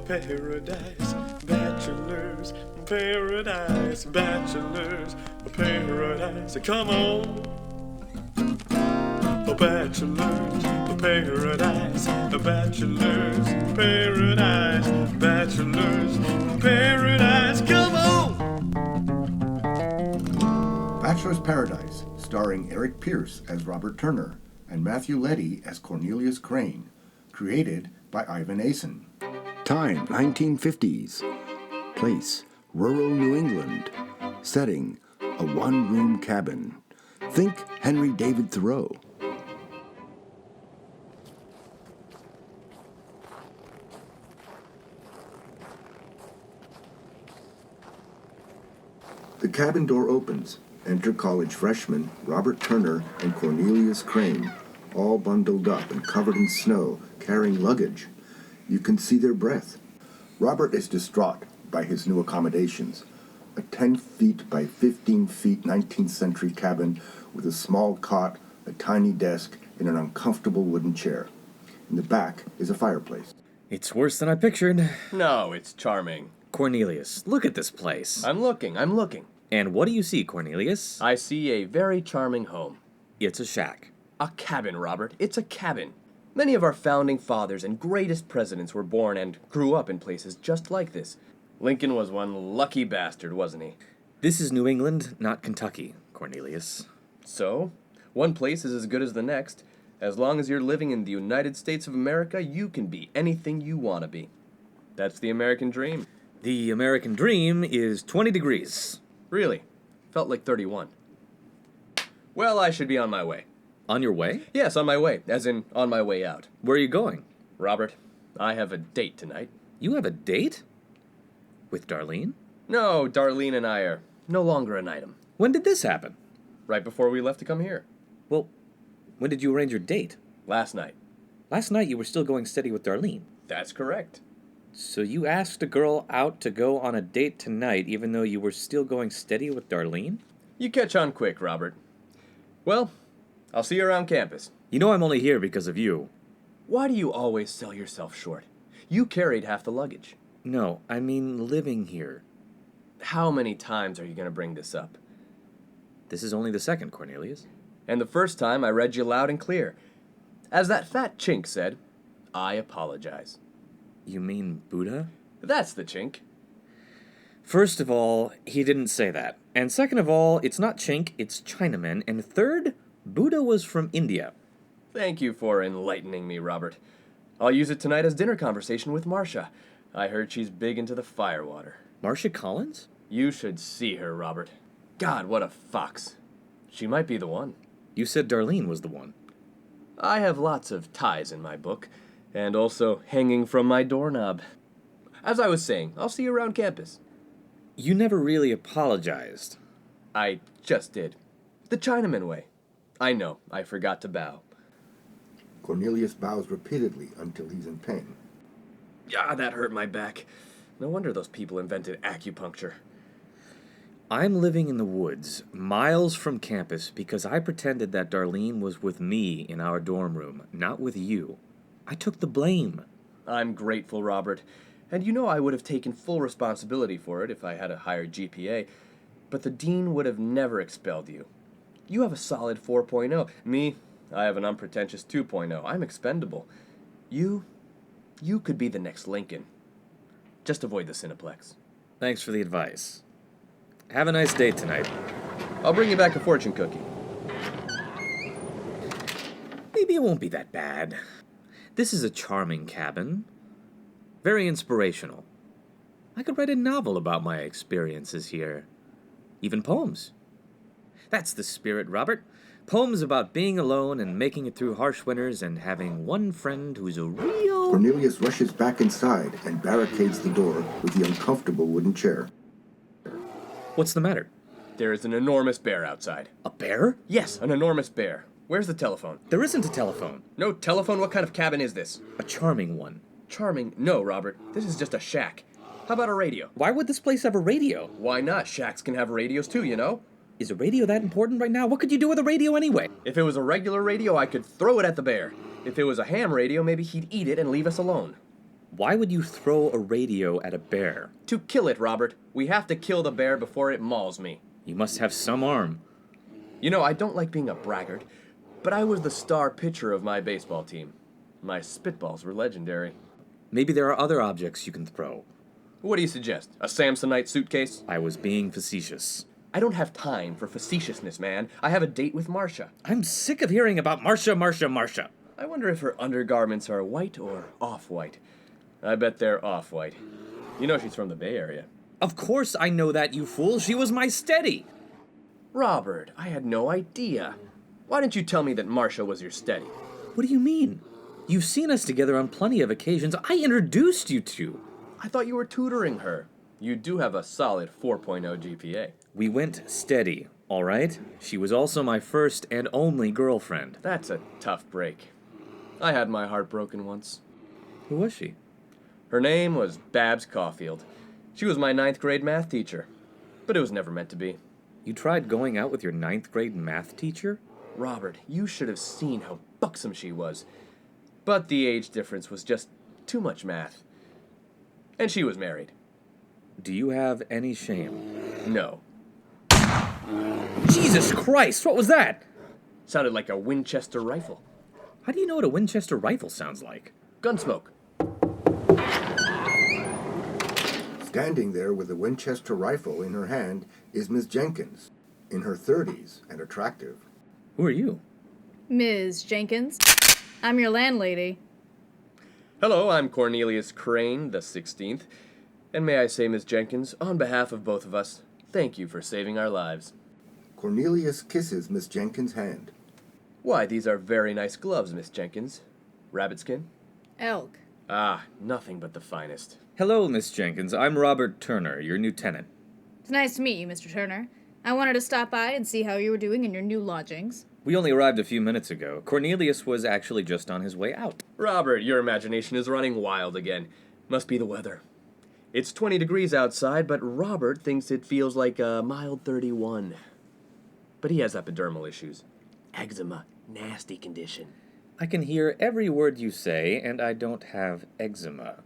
paradise, bachelors, paradise, bachelors, paradise. Come on. Oh, bachelors, paradise, bachelors, paradise, bachelors, paradise. Come on. Bachelor's Paradise, starring Eric Pierce as Robert Turner and Matthew Leddy as Cornelius Crane, created by Ivan Asen. Time, 1950s. Place, rural New England. Setting, a one-room cabin. Think Henry David Thoreau. The cabin door opens. Enter college freshmen Robert Turner and Cornelius Crane, all bundled up and covered in snow, carrying luggage. You can see their breath. Robert is distraught by his new accommodations. A 10 feet by 15 feet 19th century cabin with a small cot, a tiny desk, and an uncomfortable wooden chair. In the back is a fireplace. It's worse than I pictured. No, it's charming. Cornelius, look at this place. I'm looking. And what do you see, Cornelius? I see a very charming home. It's a shack. A cabin, Robert. It's a cabin. Many of our founding fathers and greatest presidents were born and grew up in places just like this. Lincoln was one lucky bastard, wasn't he? This is New England, not Kentucky, Cornelius. So, one place is as good as the next. As long as you're living in the United States of America, you can be anything you want to be. That's the American dream. The American dream is 20 degrees. Really? Felt like 31. Well, I should be on my way. On your way? Yes, on my way, as in on my way out. Where are you going? Robert, I have a date tonight. You have a date? With Darlene? No, Darlene and I are no longer an item. When did this happen? Right before we left to come here. Well, when did you arrange your date? Last night. Last night you were still going steady with Darlene. That's correct. So you asked a girl out to go on a date tonight even though you were still going steady with Darlene? You catch on quick, Robert. Well, I'll see you around campus. You know I'm only here because of you. Why do you always sell yourself short? You carried half the luggage. No, I mean living here. How many times are you going to bring this up? This is only the second, Cornelius. And the first time I read you loud and clear. As that fat chink said, I apologize. You mean Buddha? That's the chink. First of all, he didn't say that. And second of all, it's not Chink, it's Chinaman. And third, Buddha was from India. Thank you for enlightening me, Robert. I'll use it tonight as dinner conversation with Marcia. I heard she's big into the firewater. Marcia Collins? You should see her, Robert. God, what a fox. She might be the one. You said Darlene was the one. I have lots of ties in my book, and also hanging from my doorknob. As I was saying, I'll see you around campus. You never really apologized. I just did. The Chinaman way. I know, I forgot to bow. Cornelius bows repeatedly until he's in pain. Ah, that hurt my back. No wonder those people invented acupuncture. I'm living in the woods, miles from campus, because I pretended that Darlene was with me in our dorm room, not with you. I took the blame. I'm grateful, Robert. And you know I would have taken full responsibility for it if I had a higher GPA. But the dean would have never expelled you. You have a solid 4.0. Me, I have an unpretentious 2.0. I'm expendable. You could be the next Lincoln. Just avoid the Cineplex. Thanks for the advice. Have a nice day tonight. I'll bring you back a fortune cookie. Maybe it won't be that bad. This is a charming cabin. Very inspirational. I could write a novel about my experiences here. Even poems. That's the spirit, Robert. Poems about being alone and making it through harsh winters and having one friend who's a real... Cornelius rushes back inside and barricades the door with the uncomfortable wooden chair. What's the matter? There is an enormous bear outside. A bear? Yes, an enormous bear. Where's the telephone? There isn't a telephone. No telephone? What kind of cabin is this? A charming one. Charming? No, Robert. This is just a shack. How about a radio? Why would this place have a radio? Why not? Shacks can have radios too, you know? Is a radio that important right now? What could you do with a radio anyway? If it was a regular radio, I could throw it at the bear. If it was a ham radio, maybe he'd eat it and leave us alone. Why would you throw a radio at a bear? To kill it, Robert. We have to kill the bear before it mauls me. You must have some arm. You know, I don't like being a braggart, but I was the star pitcher of my baseball team. My spitballs were legendary. Maybe there are other objects you can throw. What do you suggest? A Samsonite suitcase? I was being facetious. I don't have time for facetiousness, man. I have a date with Marcia. I'm sick of hearing about Marcia. I wonder if her undergarments are white or off-white. I bet they're off-white. You know she's from the Bay Area. Of course I know that, you fool. She was my steady. Robert, I had no idea. Why didn't you tell me that Marcia was your steady? What do you mean? You've seen us together on plenty of occasions. I introduced you to. I thought you were tutoring her. You do have a solid 4.0 GPA. We went steady, all right? She was also my first and only girlfriend. That's a tough break. I had my heart broken once. Who was she? Her name was Babs Caulfield. She was my 9th grade math teacher. But it was never meant to be. You tried going out with your 9th grade math teacher? Robert, you should have seen how buxom she was. But the age difference was just too much math. And she was married. Do you have any shame? No. Jesus Christ, what was that? Sounded like a Winchester rifle. How do you know what a Winchester rifle sounds like? Gunsmoke. Standing there with a Winchester rifle in her hand is Miss Jenkins, in her 30s and attractive. Who are you? Ms. Jenkins, I'm your landlady. Hello, I'm Cornelius Crane, the 16th. And may I say, Miss Jenkins, on behalf of both of us, thank you for saving our lives. Cornelius kisses Miss Jenkins' hand. Why, these are very nice gloves, Miss Jenkins. Rabbit skin? Elk. Ah, nothing but the finest. Hello, Miss Jenkins. I'm Robert Turner, your new tenant. It's nice to meet you, Mr. Turner. I wanted to stop by and see how you were doing in your new lodgings. We only arrived a few minutes ago. Cornelius was actually just on his way out. Robert, your imagination is running wild again. Must be the weather. It's 20 degrees outside, but Robert thinks it feels like a mild 31. But he has epidermal issues. Eczema. Nasty condition. I can hear every word you say, and I don't have eczema.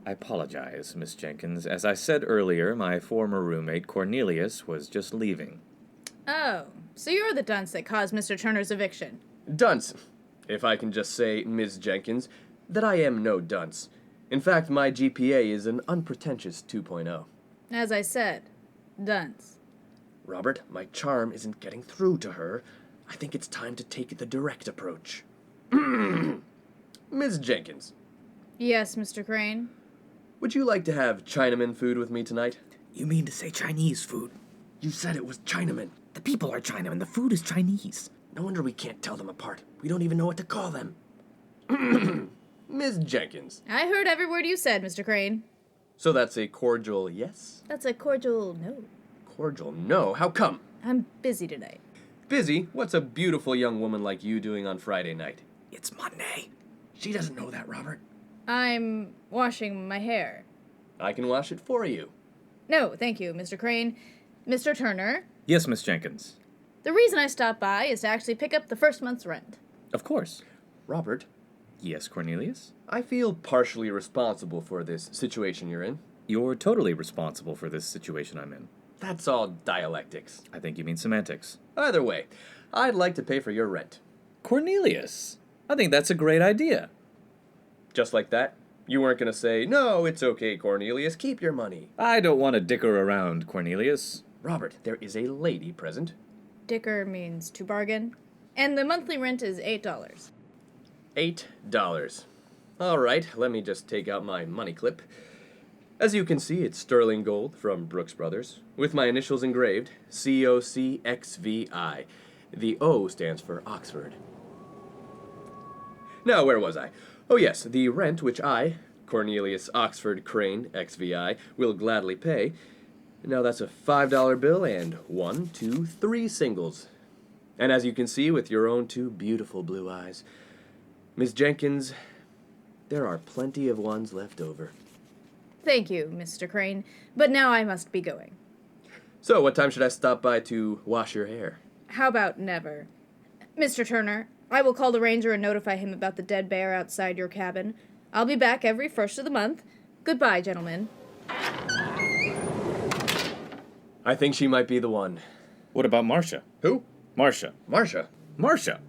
I apologize, Miss Jenkins. As I said earlier, my former roommate, Cornelius, was just leaving. Oh, so you're the dunce that caused Mr. Turner's eviction. Dunce. If I can just say, Ms. Jenkins, that I am no dunce. In fact, my GPA is an unpretentious 2.0. As I said, dunce. Robert, my charm isn't getting through to her. I think it's time to take the direct approach. Ms. Jenkins, Yes, Mr. Crane? would you like to have Chinaman food with me tonight? You mean to say Chinese food? You said it was Chinaman. The people are Chinaman. The food is Chinese. No wonder we can't tell them apart. We don't even know what to call them. Ms. Jenkins. I heard every word you said, Mr. Crane. So that's a cordial yes? That's a cordial no. Cordial no? How come? I'm busy tonight. Busy? What's a beautiful young woman like you doing on Friday night? It's Monday. She doesn't know that, Robert. I'm washing my hair. I can wash it for you. No, thank you, Mr. Crane. Mr. Turner, Yes, Miss Jenkins. the reason I stopped by is to actually pick up the first month's rent. Of course. Robert, Yes, Cornelius? I feel partially responsible for this situation you're in. You're totally responsible for this situation I'm in. That's all dialectics. I think you mean semantics. Either way, I'd like to pay for your rent. Cornelius! I think that's a great idea. Just like that? You weren't going to say, no, it's okay, Cornelius, keep your money. I don't want to dicker around, Cornelius. Robert, there is a lady present. Dicker means to bargain. And the monthly rent is $8. $8. All right, let me just take out my money clip. As you can see, it's sterling gold from Brooks Brothers, with my initials engraved, COCXVI. The O stands for Oxford. Now, where was I? Oh yes, the rent which I, Cornelius Oxford Crane, XVI, will gladly pay. Now that's a $5 bill and 1, 2, 3 singles. And as you can see with your own two beautiful blue eyes, Miss Jenkins, there are plenty of ones left over. Thank you, Mr. Crane, but now I must be going. So, what time should I stop by to wash your hair? How about never? Mr. Turner, I will call the ranger and notify him about the dead bear outside your cabin. I'll be back every first of the month. Goodbye, gentlemen. I think she might be the one. What about Marcia? Who? Marcia. Marcia. Marcia.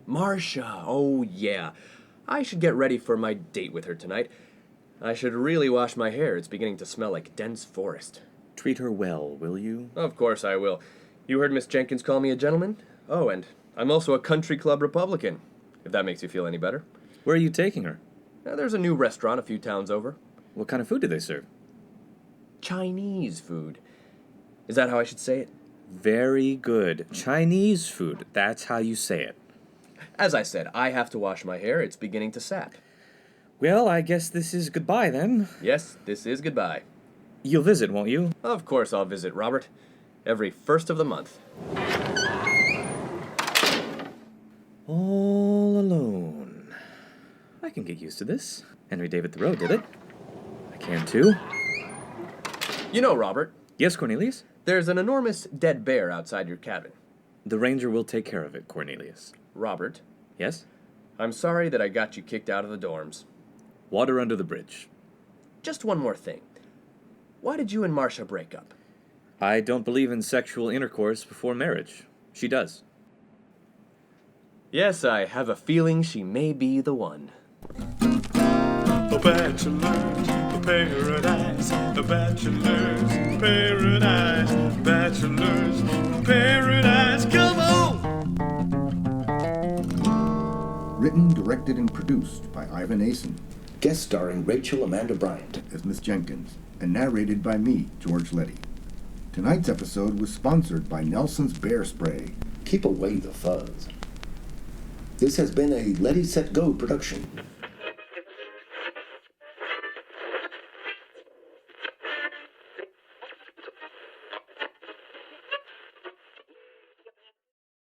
Marcia. Oh, yeah. I should get ready for my date with her tonight. I should really wash my hair. It's beginning to smell like dense forest. Treat her well, will you? Of course I will. You heard Miss Jenkins call me a gentleman? Oh, and I'm also a country club Republican, if that makes you feel any better. Where are you taking her? There's a new restaurant a few towns over. What kind of food do they serve? Chinese food. Is that how I should say it? Very good. Chinese food. That's how you say it. As I said, I have to wash my hair. It's beginning to sap. Well, I guess this is goodbye then. Yes, this is goodbye. You'll visit, won't you? Of course I'll visit, Robert. Every first of the month. All alone. I can get used to this. Henry David Thoreau did it. I can too. You know, Robert, Yes, Cornelius? there's an enormous dead bear outside your cabin. The ranger will take care of it, Cornelius. Robert, Yes? I'm sorry that I got you kicked out of the dorms. Water under the bridge. Just one more thing. Why did you and Marcia break up? I don't believe in sexual intercourse before marriage. She does. Yes, I have a feeling she may be the one. A bachelor's paradise, a bachelor's paradise, bachelor's paradise, come on! Written, directed, and produced by Ivan Asen Guest starring Rachel Amanda Bryant. as Miss Jenkins, and narrated by me, George Letty. Tonight's episode was sponsored by Nelson's Bear Spray. Keep away the fuzz. This has been a Letty Set Go production.